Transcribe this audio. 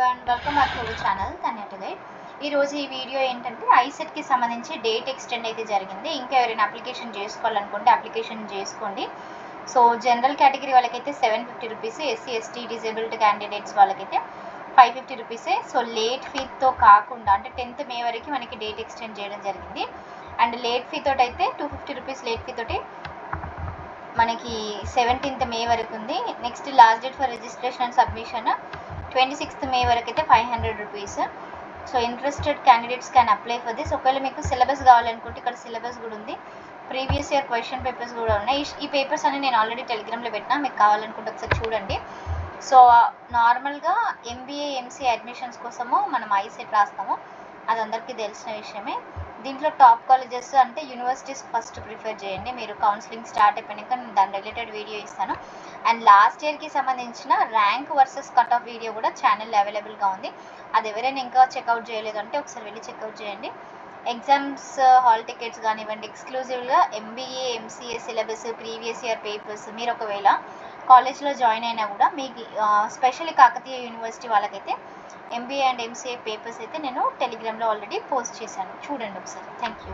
And welcome back to our channel Dhanya guide. ఈరోజు ఈ video ఏంటంటే ఐసెట్కి సంబంధించి డేట్ ఎక్స్టెండ్ అయితే జరిగింది. ఇంకా ఎవరైనా అప్లికేషన్ చేసుకోవాలనుకుంటే అప్లికేషన్ చేసుకోండి. సో జనరల్ కేటగిరీ వాళ్ళకైతే 750 rupees, SC ST disabled candidates వాళ్ళకైతే 550 రూపీసే. సో లేట్ ఫీతో కాకుండా అంటే 10th మే వరకు మనకి డేట్ ఎక్స్టెండ్ చేయడం జరిగింది. అండ్ లేట్ ఫీ తోటి అయితే 250 రూపీస్ లేట్ ఫీ తోటి మనకి 17th మే వరకు ఉంది. Next last date for registration and submission 26th మే వరకు అయితే 500 rupees. So interested candidates can apply for this. ఒకవేళ మీకు సిలబస్ కావాలనుకుంటే ఇక్కడ సిలబస్ కూడా ఉంది, ప్రీవియస్ ఇయర్ క్వశ్చన్ పేపర్స్ కూడా ఉన్నాయి. ఈ పేపర్స్ అన్ని నేను ఆల్రెడీ టెలిగ్రామ్లో పెట్టినా, మీకు కావాలనుకుంటే ఒకసారి చూడండి. సో నార్మల్గా ఎంబీఏ ఎంసీఏ అడ్మిషన్స్ కోసము మనం ఐసెట్ రాస్తాము, అది అందరికీ తెలిసిన విషయమే. దీంట్లో టాప్ కాలేజెస్ అంటే యూనివర్సిటీస్ ఫస్ట్ ప్రిఫర్ చేయండి. మీరు కౌన్సిలింగ్ స్టార్ట్ అయిపోయాక నేను దాని రిలేటెడ్ వీడియో ఇస్తాను. అండ్ లాస్ట్ ఇయర్కి సంబంధించిన rank versus cut off video కూడా ఛానల్లో అవైలబుల్గా ఉంది. అది ఎవరైనా ఇంకా చెక్అవుట్ చేయలేదు అంటే ఒకసారి వెళ్ళి చెక్అవుట్ చేయండి. ఎగ్జామ్స్ హాల్ టికెట్స్ కానివ్వండి, ఎక్స్క్లూజివ్గా MBA MCA syllabus, previous year papers, మీరు ఒకవేళ కాలేజ్లో జాయిన్ అయినా కూడా మీకు స్పెషల్లీ కాకతీయ యూనివర్సిటీ వాళ్ళకైతే ఎంబీఏ అండ్ ఎంసీఏ పేపర్స్ అయితే నేను టెలిగ్రామ్లో ఆల్రెడీ పోస్ట్ చేశాను, చూడండి ఒకసారి. Thank you.